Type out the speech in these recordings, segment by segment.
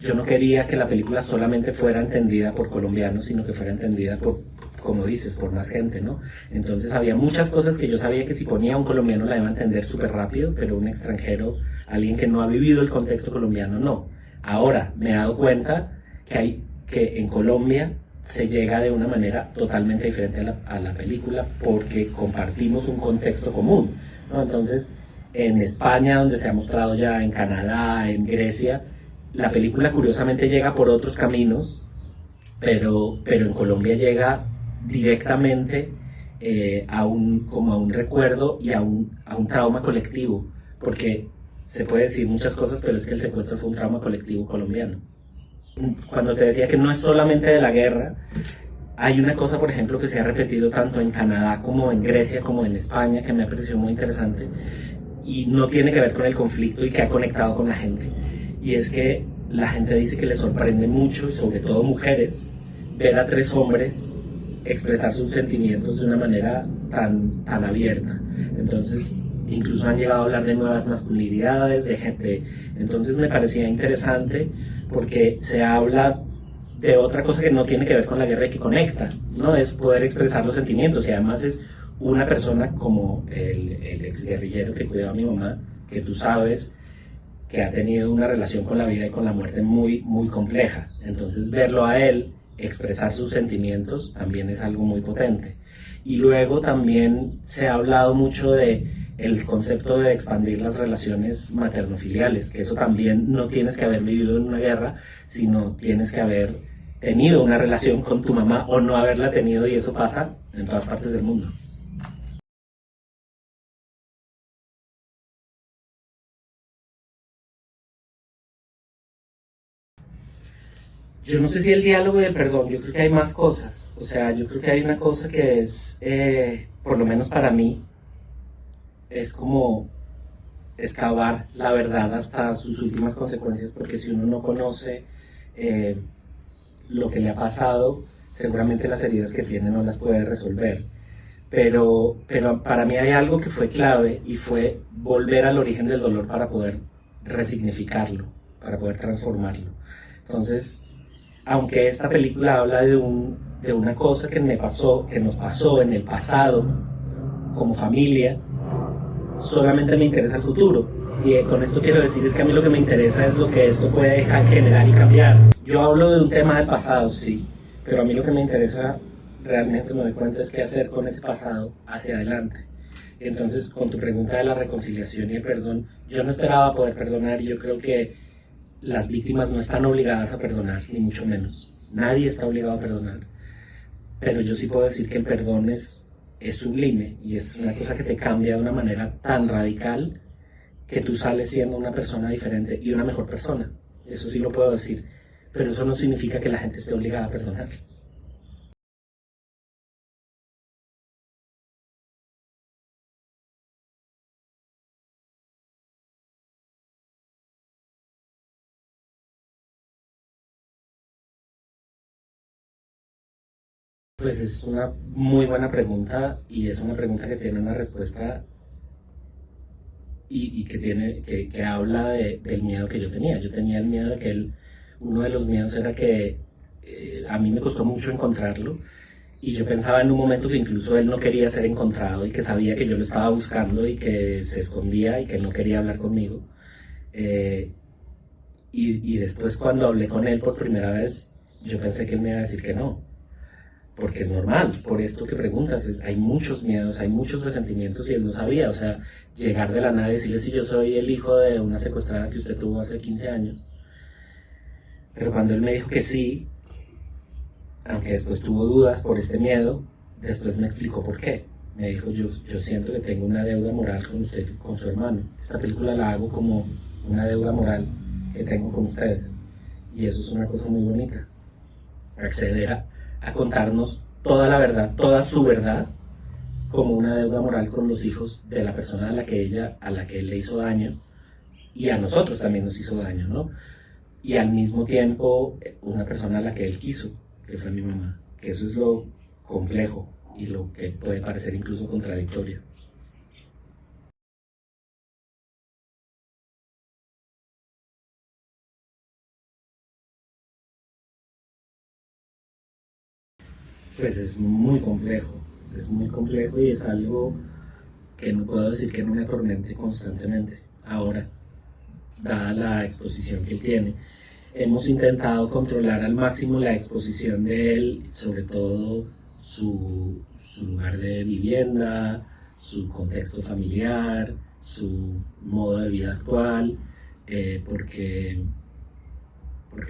yo no quería que la película solamente fuera entendida por colombianos, sino que fuera entendida por, como dices, por más gente, ¿no? Entonces había muchas cosas que yo sabía que si ponía a un colombiano la iba a entender súper rápido, pero un extranjero, alguien que no ha vivido el contexto colombiano, no. Ahora me he dado cuenta que en Colombia se llega de una manera totalmente diferente a la película porque compartimos un contexto común, ¿no? Entonces, en España, donde se ha mostrado ya, en Canadá, en Grecia, la película curiosamente llega por otros caminos, pero en Colombia llega directamente como a un recuerdo y a un trauma colectivo, porque se puede decir muchas cosas, pero es que el secuestro fue un trauma colectivo colombiano. Cuando te decía que no es solamente de la guerra, hay una cosa, por ejemplo, que se ha repetido tanto en Canadá como en Grecia como en España, que me ha parecido muy interesante, y no tiene que ver con el conflicto y que ha conectado con la gente. Y es que la gente dice que le sorprende mucho, y sobre todo mujeres, ver a tres hombres expresar sus sentimientos de una manera tan abierta. Entonces, incluso han llegado a hablar de nuevas masculinidades, de gente. Entonces me parecía interesante porque se habla de otra cosa que no tiene que ver con la guerra y que conecta, ¿no? Es poder expresar los sentimientos, y además es una persona como el exguerrillero que cuidaba a mi mamá, que tú sabes que ha tenido una relación con la vida y con la muerte muy, muy compleja. Entonces verlo a él expresar sus sentimientos también es algo muy potente. Y luego también se ha hablado mucho de el concepto de expandir las relaciones maternofiliales, que eso también no tienes que haber vivido en una guerra, sino tienes que haber tenido una relación con tu mamá o no haberla tenido, y eso pasa en todas partes del mundo. Yo no sé si el diálogo y el perdón, yo creo que hay más cosas. O sea, yo creo que hay una cosa que es, por lo menos para mí, es como excavar la verdad hasta sus últimas consecuencias, porque si uno no conoce eh, lo que le ha pasado, seguramente las heridas que tiene no las puede resolver. Pero para mí hay algo que fue clave, y fue volver al origen del dolor para poder resignificarlo, para poder transformarlo. Entonces, aunque esta película habla de una cosa que me pasó, que nos pasó en el pasado como familia, solamente me interesa el futuro. Y con esto quiero decir es que a mí lo que me interesa es lo que esto puede generar y cambiar. Yo hablo de un tema del pasado, sí, pero a mí lo que me interesa, realmente me doy cuenta, es qué hacer con ese pasado hacia adelante. Entonces, con tu pregunta de la reconciliación y el perdón, yo no esperaba poder perdonar, y yo creo que las víctimas no están obligadas a perdonar, ni mucho menos. Nadie está obligado a perdonar. Pero yo sí puedo decir que el perdón es sublime, y es una cosa que te cambia de una manera tan radical que tú sales siendo una persona diferente y una mejor persona. Eso sí lo puedo decir. Pero eso no significa que la gente esté obligada a perdonar. Pues es una muy buena pregunta, y es una pregunta que tiene una respuesta, y que habla del miedo que yo tenía. Yo tenía el miedo de que uno de los miedos era que a mí me costó mucho encontrarlo, y yo pensaba en un momento que incluso él no quería ser encontrado, y que sabía que yo lo estaba buscando y que se escondía y que no quería hablar conmigo. Eh, y después, cuando hablé con él por primera vez, yo pensé que él me iba a decir que no, porque es normal, por esto que preguntas, hay muchos miedos, hay muchos resentimientos, y él no sabía. O sea, llegar de la nada y decirle si yo soy el hijo de una secuestrada que usted tuvo hace 15 años. Pero cuando él me dijo que sí, aunque después tuvo dudas por este miedo, después me explicó por qué. Me dijo: yo siento que tengo una deuda moral con usted, con su hermano. Esta película la hago como una deuda moral que tengo con ustedes. Y eso es una cosa muy bonita. Acceder a contarnos toda la verdad, toda su verdad, como una deuda moral con los hijos de la persona a la que él le hizo daño, y a nosotros también nos hizo daño, ¿no? Y al mismo tiempo una persona a la que él quiso, que fue mi mamá, que eso es lo complejo y lo que puede parecer incluso contradictorio. Pues es muy complejo y es algo que no puedo decir que no me atormente constantemente. Ahora, dada la exposición que él tiene, hemos intentado controlar al máximo la exposición de él, sobre todo su lugar de vivienda, su contexto familiar, su modo de vida actual, porque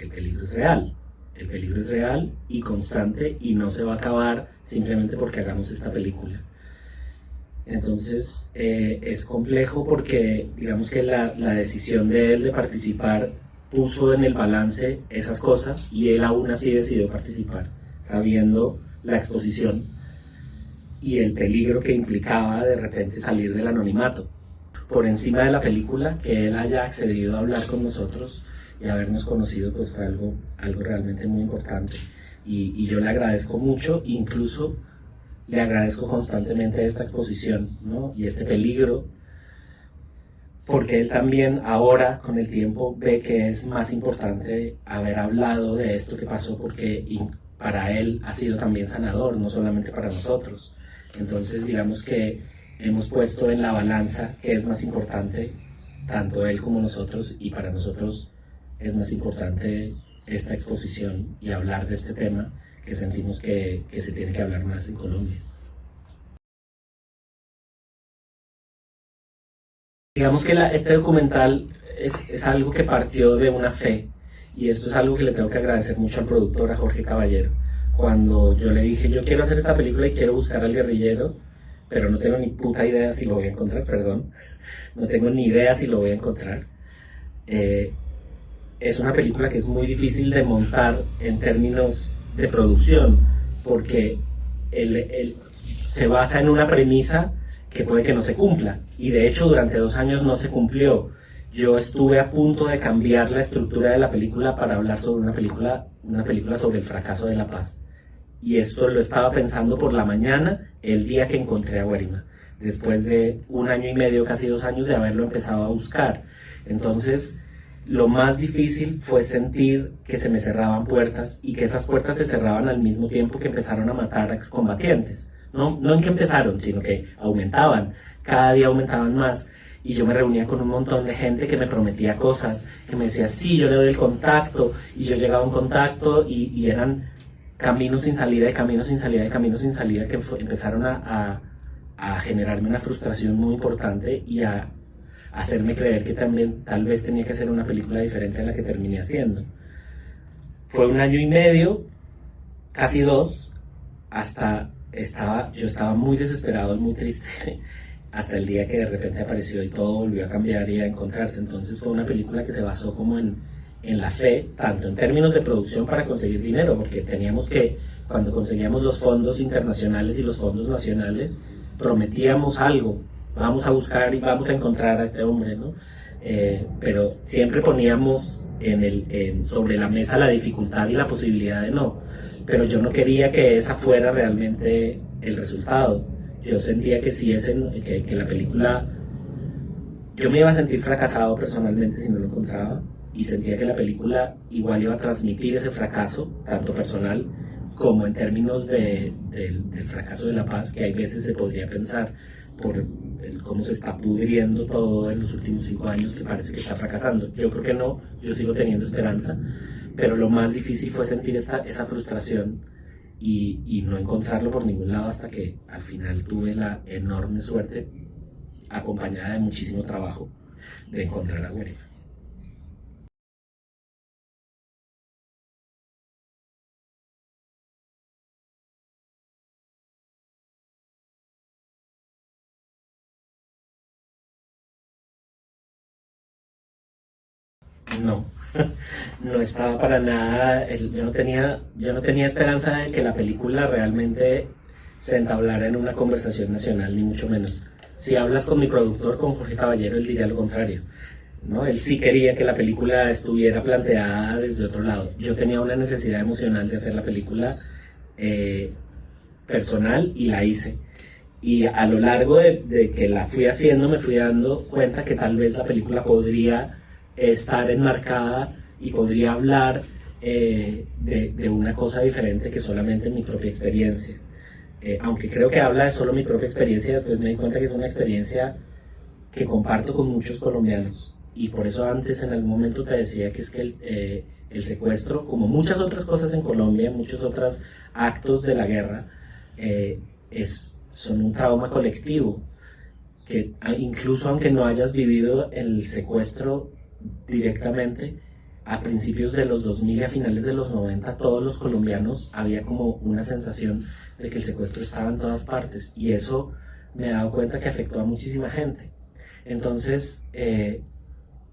el peligro es real. El peligro es real y constante y no se va a acabar simplemente porque hagamos esta película. Entonces es complejo porque digamos que la decisión de él de participar puso en el balance esas cosas y él aún así decidió participar, sabiendo la exposición y el peligro que implicaba de repente salir del anonimato. Por encima de la película, que él haya accedido a hablar con nosotros y habernos conocido, pues fue algo realmente muy importante. Y yo le agradezco mucho, incluso le agradezco constantemente esta exposición, ¿no? Y este peligro, porque él también ahora, con el tiempo, ve que es más importante haber hablado de esto que pasó, porque para él ha sido también sanador, no solamente para nosotros. Entonces, digamos que hemos puesto en la balanza qué es más importante, tanto él como nosotros, y para nosotros es más importante esta exposición y hablar de este tema que sentimos que se tiene que hablar más en Colombia. Digamos que este documental es algo que partió de una fe, y esto es algo que le tengo que agradecer mucho al productor, a Jorge Caballero. Cuando yo le dije, yo quiero hacer esta película y quiero buscar al guerrillero, pero no tengo ni puta idea si lo voy a encontrar, perdón, no tengo ni idea si lo voy a encontrar. Es una película que es muy difícil de montar en términos de producción, porque se basa en una premisa que puede que no se cumpla, y de hecho durante 2 años no se cumplió. Yo estuve a punto de cambiar la estructura de la película para hablar sobre una película sobre el fracaso de la paz, y esto lo estaba pensando por la mañana el día que encontré a Guerima, después de 1 año y medio, casi 2 años de haberlo empezado a buscar. Entonces lo más difícil fue sentir que se me cerraban puertas, y que esas puertas se cerraban al mismo tiempo que empezaron a matar a excombatientes. No en que empezaron, sino que aumentaban, cada día aumentaban más. Y yo me reunía con un montón de gente que me prometía cosas, que me decía, sí, yo le doy el contacto, y yo llegaba a un contacto y eran caminos sin salida, y caminos sin salida, y caminos sin salida, que empezaron a generarme una frustración muy importante y a hacerme creer que también tal vez tenía que hacer una película diferente a la que terminé haciendo. Fue 1 año y medio, casi 2, yo estaba muy desesperado y muy triste hasta el día que de repente apareció y todo volvió a cambiar y a encontrarse. Entonces fue una película que se basó como en la fe, tanto en términos de producción para conseguir dinero, porque teníamos que, cuando conseguíamos los fondos internacionales y los fondos nacionales, prometíamos algo, vamos a buscar y vamos a encontrar a este hombre, ¿no? Pero siempre poníamos sobre la mesa la dificultad y la posibilidad de no. Pero yo no quería que esa fuera realmente el resultado. Yo sentía que si que la película, yo me iba a sentir fracasado personalmente si no lo encontraba, y sentía que la película igual iba a transmitir ese fracaso, tanto personal como en términos del fracaso de la paz, que hay veces se podría pensar por cómo se está pudriendo todo en los últimos 5 años, que parece que está fracasando. Yo creo que no, yo sigo teniendo esperanza, pero lo más difícil fue sentir esa frustración y no encontrarlo por ningún lado, hasta que al final tuve la enorme suerte, acompañada de muchísimo trabajo, de encontrar a Guerima. No, no estaba para nada, yo no tenía esperanza de que la película realmente se entablara en una conversación nacional, ni mucho menos. Si hablas con mi productor, con Jorge Caballero, él diría lo contrario, ¿no? Él sí quería que la película estuviera planteada desde otro lado. Yo tenía una necesidad emocional de hacer la película personal, y la hice. Y a lo largo de que la fui haciendo, me fui dando cuenta que tal vez la película podría estar enmarcada y podría hablar de una cosa diferente que solamente mi propia experiencia. Aunque creo que habla de solo mi propia experiencia, después me di cuenta que es una experiencia que comparto con muchos colombianos. Y por eso antes en algún momento te decía que es que el secuestro, como muchas otras cosas en Colombia, muchos otros actos de la guerra, son un trauma colectivo, que incluso aunque no hayas vivido el secuestro directamente, a principios de los 2000 y a finales de los 90, todos los colombianos había como una sensación de que el secuestro estaba en todas partes, y eso me he dado cuenta que afectó a muchísima gente. Entonces,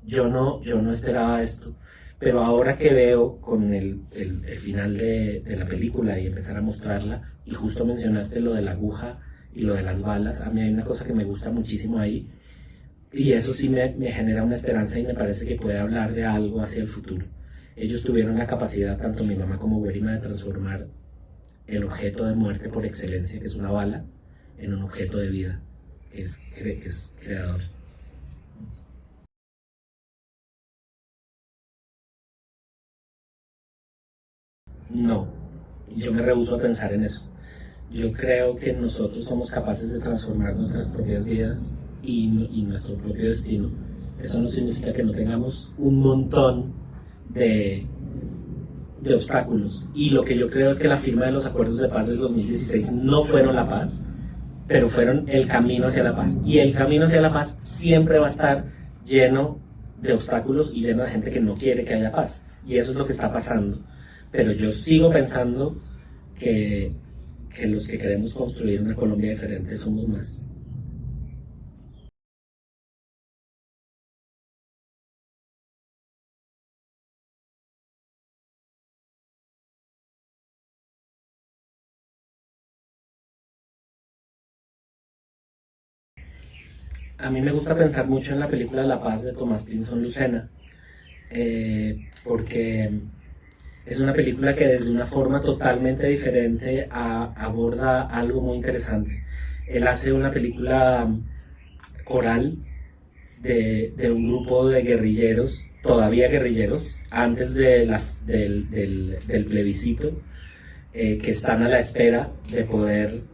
yo no esperaba esto, pero ahora que veo con el final de la película y empezar a mostrarla, y justo mencionaste lo de la aguja y lo de las balas, a mí hay una cosa que me gusta muchísimo ahí, y eso sí me genera una esperanza y me parece que puede hablar de algo hacia el futuro. Ellos tuvieron la capacidad, tanto mi mamá como Werima, de transformar el objeto de muerte por excelencia, que es una bala, en un objeto de vida, que es creador. No, yo me rehúso a pensar en eso. Yo creo que nosotros somos capaces de transformar nuestras propias vidas y nuestro propio destino. Eso no significa que no tengamos un montón de, de obstáculos. Y lo que yo creo es que la firma de los acuerdos de paz del 2016 no fueron la paz, pero fueron el camino hacia la paz. Y el camino hacia la paz siempre va a estar lleno de obstáculos y lleno de gente que no quiere que haya paz. Y eso es lo que está pasando. Pero yo sigo pensando que, que los que queremos construir una Colombia diferente somos más. A mí me gusta pensar mucho en la película La Paz de Tomás Pinzón Lucena, porque es una película que desde una forma totalmente diferente aborda algo muy interesante. Él hace una película coral de un grupo de guerrilleros, todavía guerrilleros, antes del plebiscito, que están a la espera de poder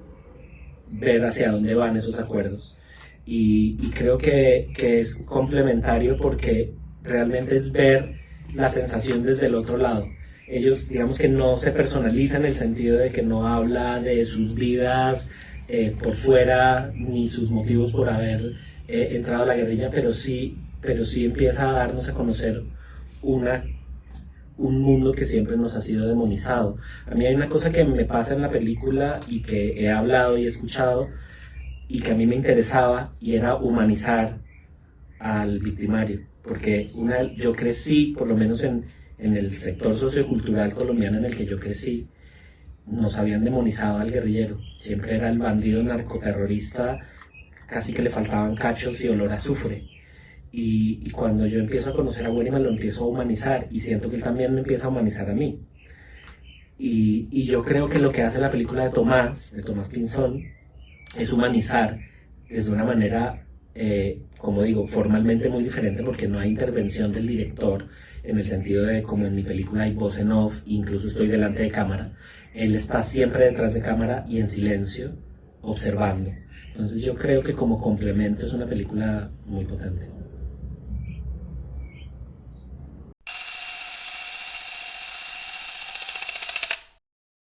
ver hacia dónde van esos acuerdos. Y creo que es complementario porque realmente es ver la sensación desde el otro lado. Ellos, digamos que no se personalizan en el sentido de que no habla de sus vidas por fuera ni sus motivos por haber entrado a la guerrilla, pero sí empieza a darnos a conocer una un mundo que siempre nos ha sido demonizado. A mí hay una cosa que me pasa en la película y que he hablado y he escuchado y que a mí me interesaba, y era humanizar al victimario, porque yo crecí, por lo menos en el sector sociocultural colombiano en el que yo crecí, nos habían demonizado al guerrillero. Siempre era el bandido narcoterrorista, casi que le faltaban cachos y olor a azufre. Y cuando yo empiezo a conocer a Werima, lo empiezo a humanizar, y siento que él también me empieza a humanizar a mí. Y yo creo que lo que hace la película de Tomás Pinzón, es humanizar desde una manera, como digo, formalmente muy diferente, porque no hay intervención del director, en el sentido de como en mi película hay voz en off, incluso estoy delante de cámara. Él está siempre detrás de cámara y en silencio, observando. Entonces yo creo que como complemento es una película muy potente.